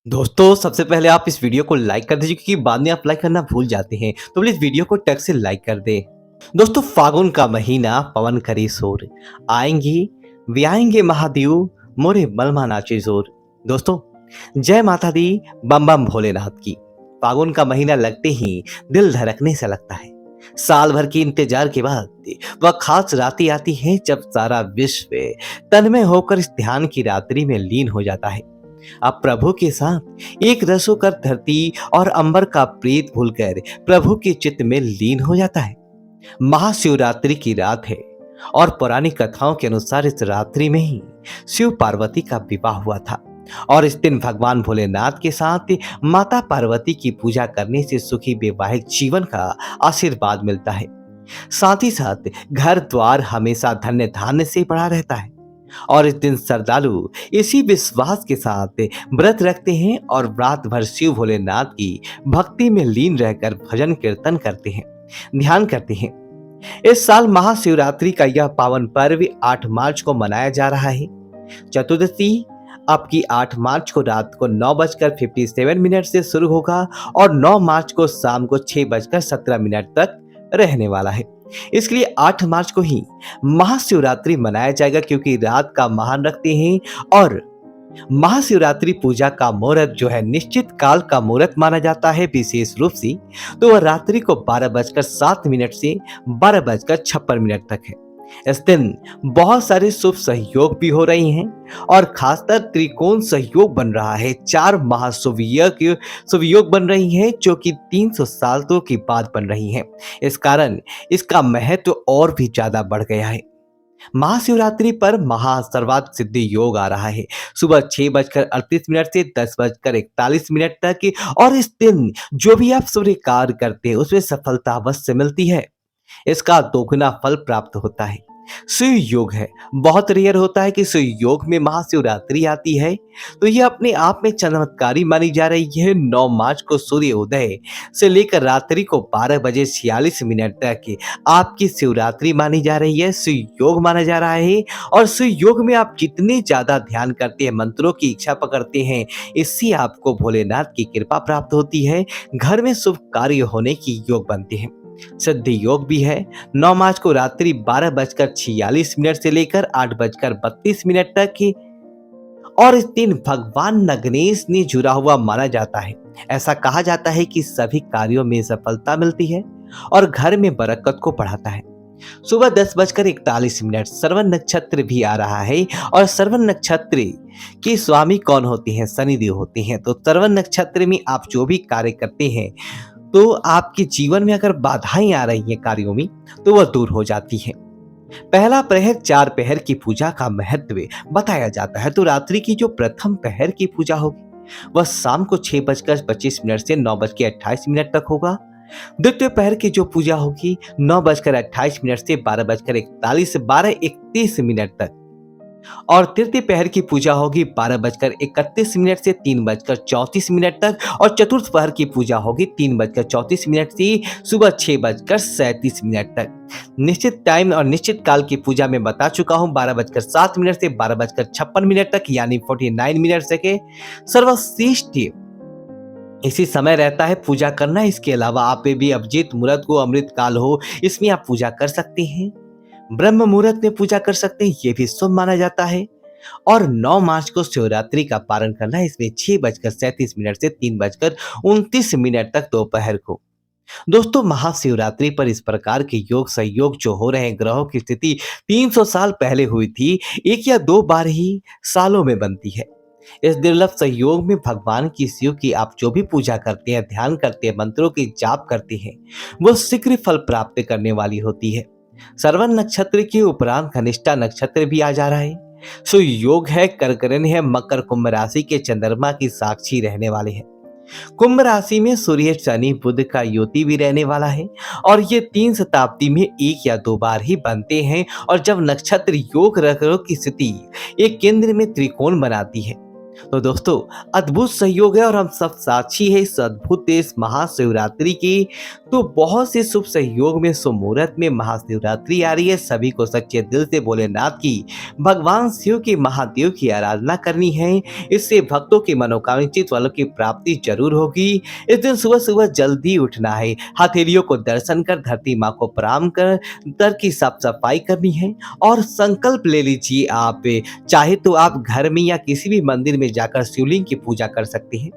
दोस्तों सबसे पहले आप इस वीडियो को लाइक कर दीजिए क्योंकि बाद में आप लाइक करना भूल जाते हैं तो प्लीज वीडियो को टक से लाइक कर दें। दोस्तों फागुन का महीना पवन करे शोर आएंगे वे आएंगे महादेव मोरे बलमा नाचे जोर। दोस्तों जय माता दी बम बम भोलेनाथ की। फागुन का महीना लगते ही दिल धड़कने से लगता है। साल भर के इंतजार के बाद वह खास रातें आती है जब सारा विश्व तन्मय होकर इस ध्यान की रात्रि में लीन हो जाता है। अब प्रभु के साथ एक रस होकर धरती और अंबर का प्रीत भूलकर प्रभु के चित्त में लीन हो जाता है। महाशिवरात्रि की रात है और पौराणिक कथाओं के अनुसार इस रात्रि में ही शिव पार्वती का विवाह हुआ था और इस दिन भगवान भोलेनाथ के साथ माता पार्वती की पूजा करने से सुखी वैवाहिक जीवन का आशीर्वाद मिलता है। साथ ही साथ घर द्वार हमेशा धन्य धान्य से भरा रहता है और इस दिन श्रद्धालु इसी विश्वास के साथ व्रत रखते हैं और रात भर शिव भोलेनाथ की भक्ति में लीन रहकर भजन कीर्तन करते हैं, ध्यान करते हैं। इस साल महाशिवरात्रि का यह पावन पर्व 8 मार्च को मनाया जा रहा है। चतुर्दशी आपकी 8 मार्च को रात को 9:57 से शुरू होगा और 9 मार्च को शाम को 6:17 तक रहने वाला है। इसके लिए 8 मार्च को ही महाशिवरात्रि मनाया जाएगा क्योंकि रात का महान रखते हैं और महाशिवरात्रि पूजा का मुहूर्त जो है निश्चित काल का मुहूर्त माना जाता है विशेष रूप से। तो वह रात्रि को 12:07 से 12:56 तक है। इस दिन बहुत सारे शुभ सहयोग भी हो रही हैं और खासकर त्रिकोण सहयोग बन रहा है। 4 महाशुभ योग बन रही हैं जो कि 300 सालों के बाद बन रही हैं। इस कारण इसका महत्व और भी ज्यादा बढ़ गया है। महाशिवरात्रि पर महासर्वार्थ सिद्धि योग आ रहा है सुबह 6:38 से 10:41 तक और इस दिन जो भी आप सूर्य कार्य करते हैं उसमें सफलता अवश्य मिलती है। इसका दोगुना फल प्राप्त होता है। शिव योग है, बहुत रेयर होता है कि शिव योग में महाशिवरात्रि आती है तो यह अपने आप में चमत्कारी मानी जा रही है। 9 मार्च को सूर्य उदय से लेकर रात्रि को 12:46 तक आपकी शिवरात्रि मानी जा रही है, शिव योग माना जा रहा है। और शिव योग में आप जितने ज्यादा ध्यान करते हैं, मंत्रों की इच्छा पकड़ते हैं, इससे आपको भोलेनाथ की कृपा प्राप्त होती है। घर में शुभ कार्य होने की योग बनते हैं। सिद्धि योग भी है। 9 मार्च को रात्रि 12:46 से लेकर 8:32 तक की और इस दिन भगवान गणेश ने जुड़ा हुआ माना जाता है। ऐसा कहा जाता है कि सभी कार्यों में सफलता मिलती है और घर में बरकत को बढ़ाता है। सुबह 10:41 श्रवण नक्षत्र भी आ रहा है और श्रवण नक्षत्र के स्वामी कौन होते हैं? शनिदेव होते हैं। तो श्रवण नक्षत्र में आप जो भी कार्य करते हैं तो आपके जीवन में अगर बाधाएं आ रही हैं कार्यों में तो वह दूर हो जाती हैं। पहला प्रहर 4 पहर की पूजा का महत्व बताया जाता है। तो रात्रि की जो प्रथम पहर की पूजा होगी वह शाम को 6:25 से 9:28 तक होगा। द्वितीय पहर की जो पूजा होगी 9:28 से 12:31 तक और तृतीय पहर की पूजा होगी 12:31 से 3:34 तक और चतुर्थ पहर की पूजा होगी 3:34 से सुबह 6:37 तक। निश्चित टाइम और निश्चित काल की पूजा में बता चुका हूं 12:07 से 12:56 तक यानी 49 मिनट से सर्वश्रेष्ठ इसी समय रहता है पूजा करना। इसके अलावा आप भी अभिजीत मुहूर्त को अमृत काल हो इसमें आप पूजा कर सकते हैं। ब्रह्म मुहूर्त में पूजा कर सकते हैं, ये भी शुभ माना जाता है। और 9 मार्च को शिवरात्रि का पारण करना है, इसमें 6:37 से 3:29 तक दोपहर को। दोस्तों महाशिवरात्रि पर इस प्रकार के योग सहयोग जो हो रहे हैं, ग्रहों की स्थिति 300 साल पहले हुई थी, 1 या 2 बार ही सालों में बनती है। इस दुर्लभ सहयोग में भगवान की शिव की आप जो भी पूजा करते हैं, ध्यान करते हैं, मंत्रों की जाप करते हैं, वो शीघ्र फल प्राप्त करने वाली होती है। श्रवण नक्षत्र के उपरांत धनिष्ठा नक्षत्र भी आ जा रहा है। सो योग है, कर्करण है, मकर कुंभ राशि के चंद्रमा की साक्षी रहने वाले हैं। कुंभ राशि में सूर्य शनि बुध का युति भी रहने वाला है और ये 3 शताब्दी में 1 या 2 बार ही बनते हैं। और जब नक्षत्र योग ग्रहों की स्थिति एक केंद्र में त्रिकोण बनाती है तो दोस्तों, अद्भुत सहयोग है और हम सब साक्षी है इस अद्भुत इस महाशिवरात्रि की। तो बहुत से शुभ सहयोग में शुभ मुहूर्त में महाशिवरात्रि आ रही है। सभी को सच्चे दिल से भोलेनाथ की, भगवान शिव की, महादेव की आराधना करनी है। इससे भक्तों की मनोकांक्षित फलों की प्राप्ति जरूर होगी। इस दिन सुबह सुबह जल्दी उठना है, हथेलियों को दर्शन कर धरती माँ को प्रणाम कर दर की साफ सफाई करनी है और संकल्प ले लीजिए। आप चाहे तो आप घर में या किसी भी मंदिर में जाकर शिवलिंग की पूजा कर सकते हैं।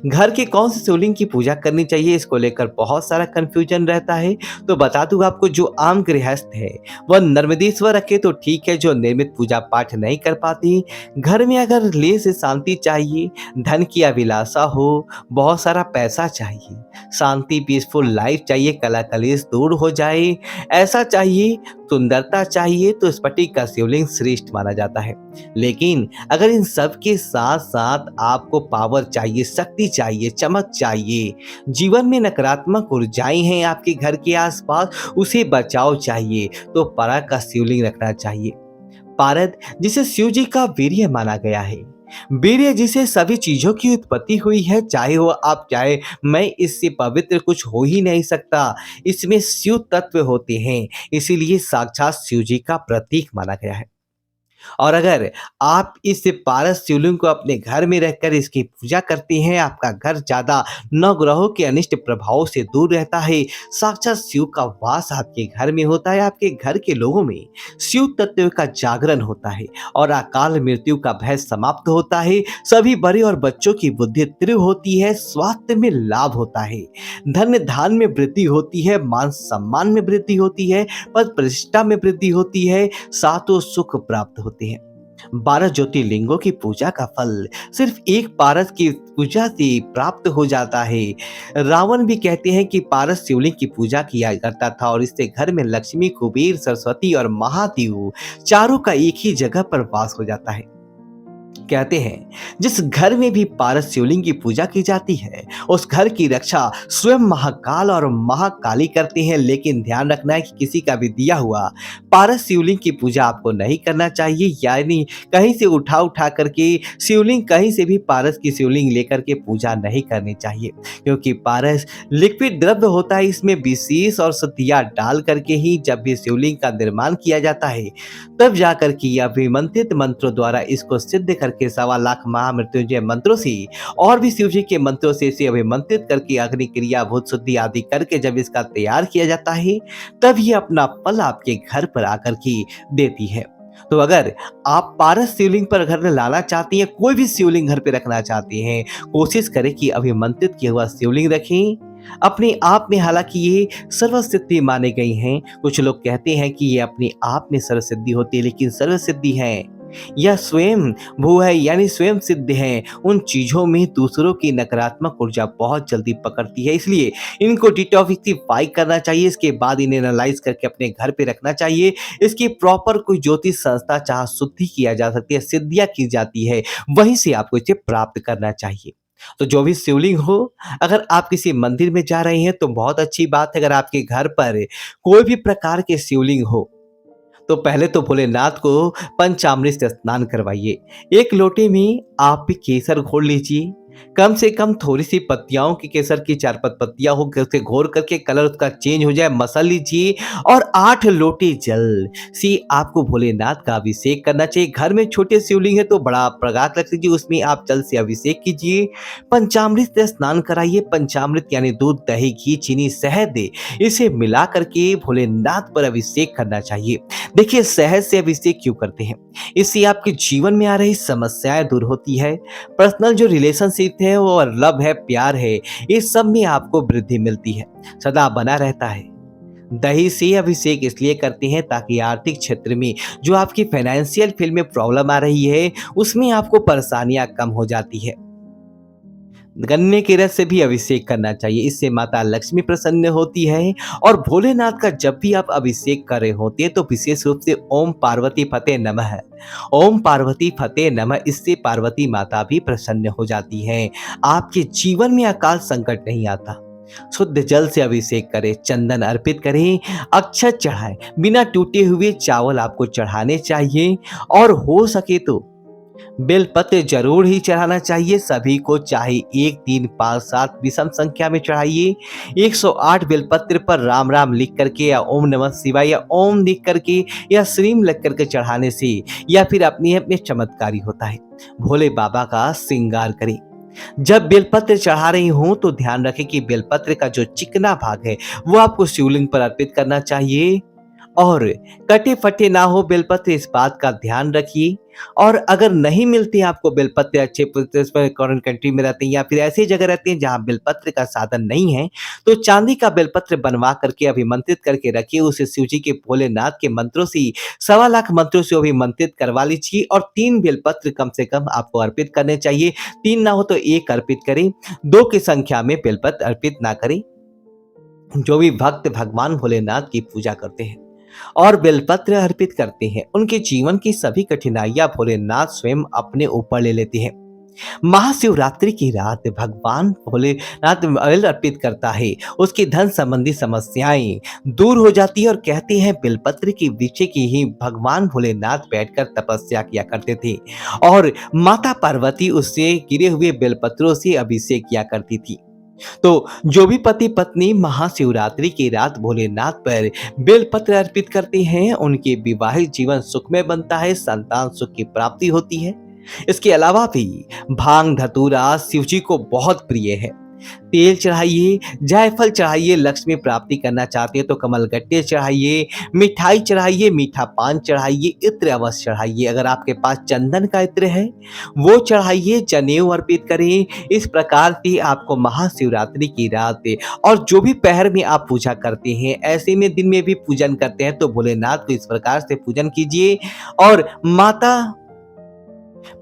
घर के कौन से शिवलिंग की पूजा करनी चाहिए, इसको लेकर बहुत सारा कंफ्यूजन रहता है। तो बता दूं आपको, जो आम गृहस्थ है वह नर्मदेश्वर रखे तो ठीक है, जो नियमित पूजा पाठ नहीं कर पाती। घर में अगर ले से शांति चाहिए, धन की अभिलाषा हो, बहुत सारा पैसा चाहिए, शांति पीसफुल लाइफ चाहिए, कला कलेश दूर हो जाए, ऐसा चाहिए, सुंदरता चाहिए, तो स्फटिक का शिवलिंग श्रेष्ठ माना जाता है। लेकिन अगर इन सब के साथ साथ आपको पावर चाहिए, शक्ति चाहिए, चमक चाहिए, जीवन में नकारात्मक ऊर्जाएं हैं आपके घर के आसपास, उसे बचाव चाहिए, तो परा का शिवलिंग रखना चाहिए। पारद, जिसे शिव जी का वीर्य माना गया है, वीर्य जिसे सभी चीजों की उत्पत्ति हुई है, चाहे वो आप चाहे मैं, इससे पवित्र कुछ हो ही नहीं सकता। इसमें शिव तत्व होते हैं, इसीलिए साक्षात शिव जी का प्रतीक माना गया है। और अगर आप इस पारस शिवलिंग को अपने घर में रहकर इसकी पूजा करते हैं, आपका घर ज़्यादा नवग्रहों के अनिष्ट प्रभावों से दूर रहता है। साक्षात शिव का वास आपके घर में होता है, आपके घर के लोगों में शिव तत्व का जागरण होता है और अकाल मृत्यु का भय समाप्त होता है। सभी बड़े और बच्चों की बुद्धि तीव्र होती है, स्वास्थ्य में लाभ होता है, धन धान में वृद्धि होती है, मान सम्मान में वृद्धि होती है, पद प्रतिष्ठा में वृद्धि होती है, सातों सुख प्राप्त होते हैं। 12 ज्योतिर्लिंगों की पूजा का फल सिर्फ एक पारस की पूजा से प्राप्त हो जाता है। रावण भी कहते हैं कि पारस शिवलिंग की पूजा किया करता था और इससे घर में लक्ष्मी, कुबेर, सरस्वती और महादेव चारों का एक ही जगह पर वास हो जाता है। कहते हैं जिस घर में भी पारस शिवलिंग की पूजा की जाती है, उस घर की रक्षा स्वयं महाकाल और महाकाली करते हैं। लेकिन ध्यान रखना है कि किसी का भी दिया हुआ पारस शिवलिंग की पूजा आपको नहीं करना चाहिए, यानी कहीं से उठा करके शिवलिंग, कहीं से भी पारस की शिवलिंग लेकर के पूजा नहीं करनी चाहिए, क्योंकि पारस लिक्विड द्रव्य होता है। इसमें विशेष और सतिया डाल करके ही जब भी शिवलिंग का निर्माण किया जाता है, तब जाकर के अभिमंत्रित मंत्रों द्वारा इसको सिद्ध करके 1.25 लाख महामृत्युंजय मंत्रों से और भी शिव जी के मंत्रों से इसे अभिमंत्रित करके अग्नि क्रिया, भूत शुद्धि आदि करके जब इसका तैयार किया जाता है, तब ये अपना फल आपके घर पर आकर के देती है। तो अगर आप पारस शिवलिंग पर घर में लाना चाहती हैं, कोई भी शिवलिंग घर पे रखना चाहती हैं, कोशिश करें कि अभिमंत्रित किया हुआ शिवलिंग रखें अपने आप में। हालांकि ये सर्वसिद्धि माने गई हैं। कुछ लोग कहते हैं कि ये अपने आप में सर्वसिद्धि होती है, लेकिन सर्वसिद्धि है यह स्वयं भू है, यानी स्वयं सिद्ध है। उन चीजों में दूसरों की नकारात्मक ऊर्जा बहुत जल्दी पकड़ती है, इसलिए इनको डिटॉक्सिफाई करना चाहिए। इसके बाद इन्हें एनालाइज करके अपने घर पे रखना चाहिए। इसकी प्रॉपर कोई ज्योतिष संस्था चाहे शुद्धि किया जा सकती है, सिद्धियां की जाती है, वहीं से आपको इसे प्राप्त करना चाहिए। तो जो भी शिवलिंग हो, अगर आप किसी मंदिर में जा रहे हैं तो बहुत अच्छी बात है। अगर आपके घर पर कोई भी प्रकार के शिवलिंग हो, तो पहले तो भोलेनाथ को पंचामृत से स्नान करवाइए। एक लोटे में आप भी केसर घोल लीजिए, कम से कम थोड़ी सी पत्तियाओं की, केसर की 4-5 पत्तियां हो, उसे घोर करके कलर उसका चेंज हो जाए, मसल लीजिए और 8 लोटे जल से आपको भोलेनाथ का अभिषेक करना चाहिए। घर में छोटे शिवलिंग है तो बड़ा प्रगात रख लीजिए, उसमें आप जल से अभिषेक कीजिए। पंचामृत से स्नान कराइए। पंचामृत यानी दूध, दही, घी, चीनी, शहद, इसे मिला करके भोलेनाथ पर अभिषेक करना चाहिए। देखिए, शहद से अभिषेक क्यों करते हैं? इससे आपके जीवन में आ रही समस्याएं दूर होती है। पर्सनल जो रिलेशनशिप है वो लव है, प्यार है, इस सब में आपको वृद्धि मिलती है, सदा बना रहता है। दही से अभिषेक इसलिए करते हैं ताकि आर्थिक क्षेत्र में जो आपकी फाइनेंशियल फील्ड में प्रॉब्लम आ रही है, उसमें आपको परेशानियां कम हो जाती है। गन्ने के रस से भी अभिषेक करना चाहिए, इससे माता लक्ष्मी प्रसन्न होती है। और भोलेनाथ का जब भी आप अभिषेक कर रहे होते हैं तो विशेष रूप से ओम पार्वती फतेह नमः, ओम पार्वती फतेह नमः, इससे पार्वती माता भी प्रसन्न हो जाती हैं। आपके जीवन में अकाल संकट नहीं आता। शुद्ध जल से अभिषेक करें, चंदन अर्पित करें, अक्षत चढ़ाएं, बिना टूटे हुए चावल आपको चढ़ाने चाहिए। और हो सके तो बेलपत्र जरूर ही चढ़ाना चाहिए सभी को, चाहे 1, 3, 5, 7 विषम संख्या में चढ़ाइए। 108 बेलपत्र पर राम राम लिख करके या ओम नमः शिवाय या ओम लिख करके या श्रीम लिख करके चढ़ाने से या फिर अपने आप में चमत्कारी होता है। भोले बाबा का श्रृंगार करें। जब बेलपत्र चढ़ा रही हूं तो ध्यान रखें कि बेलपत्र का जो चिकना भाग है वो आपको शिवलिंग पर अर्पित करना चाहिए और कटे फटे ना हो बेलपत्र, इस बात का ध्यान रखिए। और अगर नहीं मिलते आपको बेलपत्र अच्छे फॉरेन कंट्री में रहते हैं या फिर ऐसी जगह रहते हैं जहां बेलपत्र का साधन नहीं है, तो चांदी का बेलपत्र बनवा करके अभिमंत्रित करके रखिए। उसे शिव जी के भोलेनाथ के मंत्रों से 1.25 लाख मंत्रों से अभिमंत्रित करवा लीजिए और 3 बेलपत्र कम से कम आपको अर्पित करने चाहिए। 3 ना हो तो 1 अर्पित करें, 2 की संख्या में बेलपत्र अर्पित ना करें। जो भी भक्त भगवान भोलेनाथ की पूजा करते हैं और बेलपत्र अर्पित करते हैं, उनके जीवन की सभी कठिनाइयां भोलेनाथ स्वयं अपने ऊपर ले लेते हैं। महाशिवरात्रि की रात भगवान भोलेनाथ बेल अर्पित करता है, उसकी धन संबंधी समस्याएं दूर हो जाती है और कहते हैं बेलपत्र के वृक्ष की ही भगवान भोलेनाथ बैठकर तपस्या किया करते थे और माता पार्वती उससे गिरे हुए बेलपत्रों से अभिषेक किया करती थी। तो जो भी पति पत्नी महाशिवरात्रि की रात भोलेनाथ पर बेलपत्र अर्पित करते हैं, उनके विवाहित जीवन सुखमय बनता है, संतान सुख की प्राप्ति होती है। इसके अलावा भी भांग धतूरा शिव जी को बहुत प्रिय है। तेल चढ़ाइए, जायफल चढ़ाइए, लक्ष्मी प्राप्ति करना चाहते हैं तो कमलगट्टे चढ़ाइए, मिठाई चढ़ाइए, मीठा पान चढ़ाइए, इत्र अवश्य चढ़ाइए। अगर आपके पास चंदन का इत्र है वो चढ़ाइए, जनेऊ अर्पित करें। इस प्रकार से आपको महाशिवरात्रि की रात और जो भी पहर में आप पूजा करते हैं, ऐसे में दिन में भी पूजन करते हैं तो भोलेनाथ को इस प्रकार से पूजन कीजिए और माता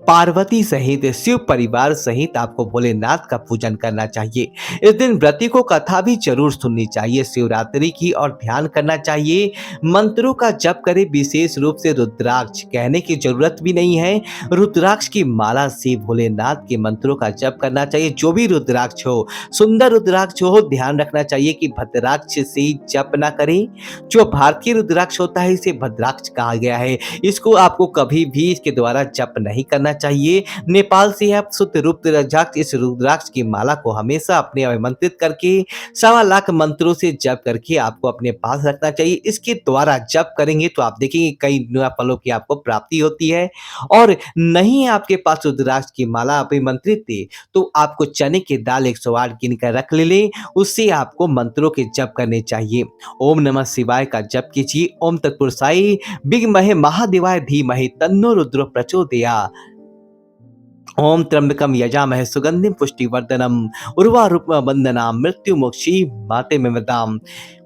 पार्वती सहित शिव परिवार सहित आपको भोलेनाथ का पूजन करना चाहिए। इस दिन व्रती को कथा भी जरूर सुननी चाहिए शिवरात्रि की और ध्यान करना चाहिए। मंत्रों का जप करें, विशेष रूप से रुद्राक्ष, कहने की जरूरत भी नहीं है। रुद्राक्ष की माला से भोलेनाथ के मंत्रों का जप करना चाहिए। जो भी रुद्राक्ष हो, सुंदर रुद्राक्ष हो, ध्यान रखना चाहिए कि भद्राक्ष से जप ना करें। जो भारतीय रुद्राक्ष होता है इसे भद्राक्ष कहा गया है। इसको आपको कभी भी इसके द्वारा जप नहीं करना चाहिए। नेपाल से आप शुद्ध रुद्राक्ष, इस रुद्राक्ष की माला को हमेशा अपने अभिमंत्रित करके 1.25 लाख मंत्रों से जप करके आपको अपने पास रखना चाहिए। इसके द्वारा जप करेंगे तो आप देखेंगे कई फलों की आपको प्राप्ति होती है। और नहीं आपके पास रुद्राक्ष की माला अभिमंत्रित थी तो आपको चने की दाल 108 गिन कर रख ले, उससे आपको मंत्रों के जप करने चाहिए। ओम नमः शिवाय का जप कीजिए। ओम तत्पुरुषाय विद्महे महादेवाय धीमहि तन्नो रुद्र प्रचोदयात्। ओम त्र्यंबकम यजामहे सुगंधिम पुष्टिवर्धनम उर्वारुकम बंदनाम मृत्यु मोक्षी माते में वदाम।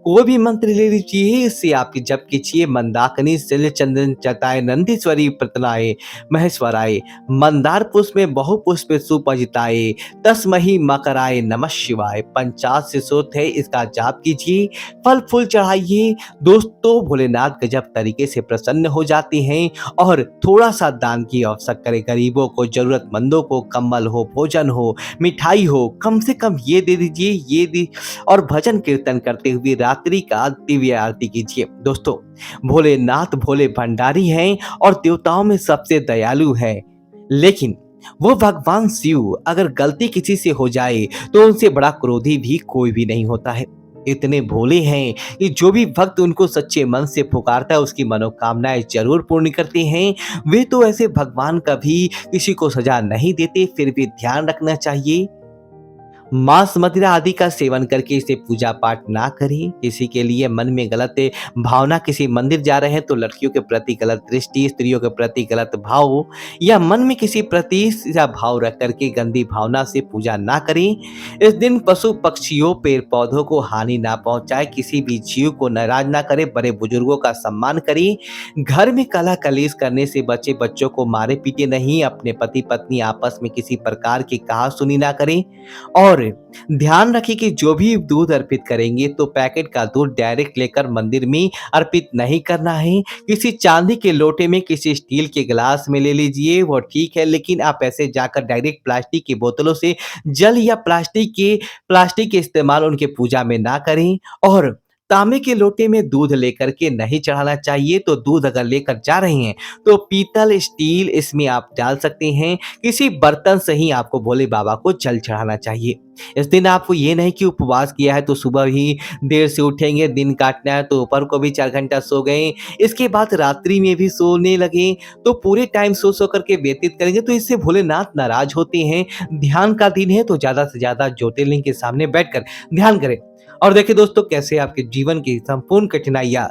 कोई भी मंत्र ले लीजिए, इससे आपकी जप कीजिए। मंदाकिनी शल्य चंदन चताय नंदीश्वरी प्रतनाय महेश्वराय, मंदार पुष्प में बहु पुष्प सुपजिताय तस्महि मकराय नमः शिवाय। 50 से सूक्त है, इसका जाप कीजिए, फल फूल चढ़ाइए। दोस्तों भोलेनाथ गजब तरीके से प्रसन्न हो जाते हैं और थोड़ा सा दान की आवश्यक करें। गरीबों को, जरूरतमंदों को, कम्बल हो, भोजन हो, मिठाई हो, कम से कम ये दे दीजिए, ये दी और भजन कीर्तन करते हुए रात्रि का दिव्य आरती कीजिए। दोस्तों भोलेनाथ भोले भंडारी हैं और देवताओं में सबसे दयालु हैं, लेकिन वो भगवान शिव अगर गलती किसी से हो जाए तो उनसे बड़ा क्रोधी भी कोई भी नहीं होता है। इतने भोले हैं कि जो भी भक्त उनको सच्चे मन से पुकारता है उसकी मनोकामनाएं जरूर पूर्ण करते हैं। वे तो ऐसे भगवान कभी किसी को सजा नहीं देते। फिर भी ध्यान रखना चाहिए, मांस मदिरा आदि का सेवन करके इसे पूजा पाठ ना करें। किसी के लिए मन में गलत भावना, किसी मंदिर जा रहे हैं तो लड़कियों के प्रति गलत दृष्टि, स्त्रियों के प्रति गलत भाव या मन में किसी प्रति या भाव रख करके गंदी भावना से पूजा ना करें। इस दिन पशु पक्षियों, पेड़ पौधों को हानि ना पहुंचाए, किसी भी जीव को नाराज ना करें, बड़े बुजुर्गों का सम्मान करें। घर में कलह कलेश करने से बचे, बच्चों को मारे पीटे नहीं, अपने पति पत्नी आपस में किसी प्रकार की कहा सुनी ना करें। और ध्यान रखें कि जो भी दूध अर्पित करेंगे तो पैकेट का दूध डायरेक्ट लेकर मंदिर में अर्पित नहीं करना है। किसी चांदी के लोटे में, किसी स्टील के गिलास में ले लीजिए, वो ठीक है, लेकिन आप ऐसे जाकर डायरेक्ट प्लास्टिक की बोतलों से जल या प्लास्टिक के इस्तेमाल उनके पूजा में ना करें। और तांबे के लोटे में दूध लेकर के नहीं चढ़ाना चाहिए। तो दूध अगर लेकर जा रहे हैं तो पीतल, स्टील इसमें आप डाल सकते हैं। किसी बर्तन से ही आपको भोले बाबा को जल चढ़ाना चाहिए। इस दिन आपको ये नहीं कि उपवास किया है तो सुबह ही देर से उठेंगे, दिन काटना है तो दोपहर को भी 4 घंटा सो गए, इसके बाद रात्रि में भी सोने लगे, तो पूरे टाइम सो कर के व्यतीत करेंगे तो इससे भोलेनाथ नाराज होते हैं। ध्यान का दिन है तो ज़्यादा से ज़्यादा ज्योतिर्लिंग के सामने बैठकर ध्यान करें। और देखिए दोस्तों, कैसे आपके जीवन की संपूर्ण कठिनाइयाँ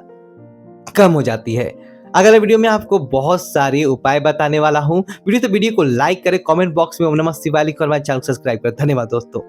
कम हो जाती है। अगले वीडियो में आपको बहुत सारे उपाय बताने वाला हूँ। वीडियो को लाइक करें, कमेंट बॉक्स में ओम नमः शिवाय लिखें और हमारे चैनल को सब्सक्राइब करें। धन्यवाद दोस्तों।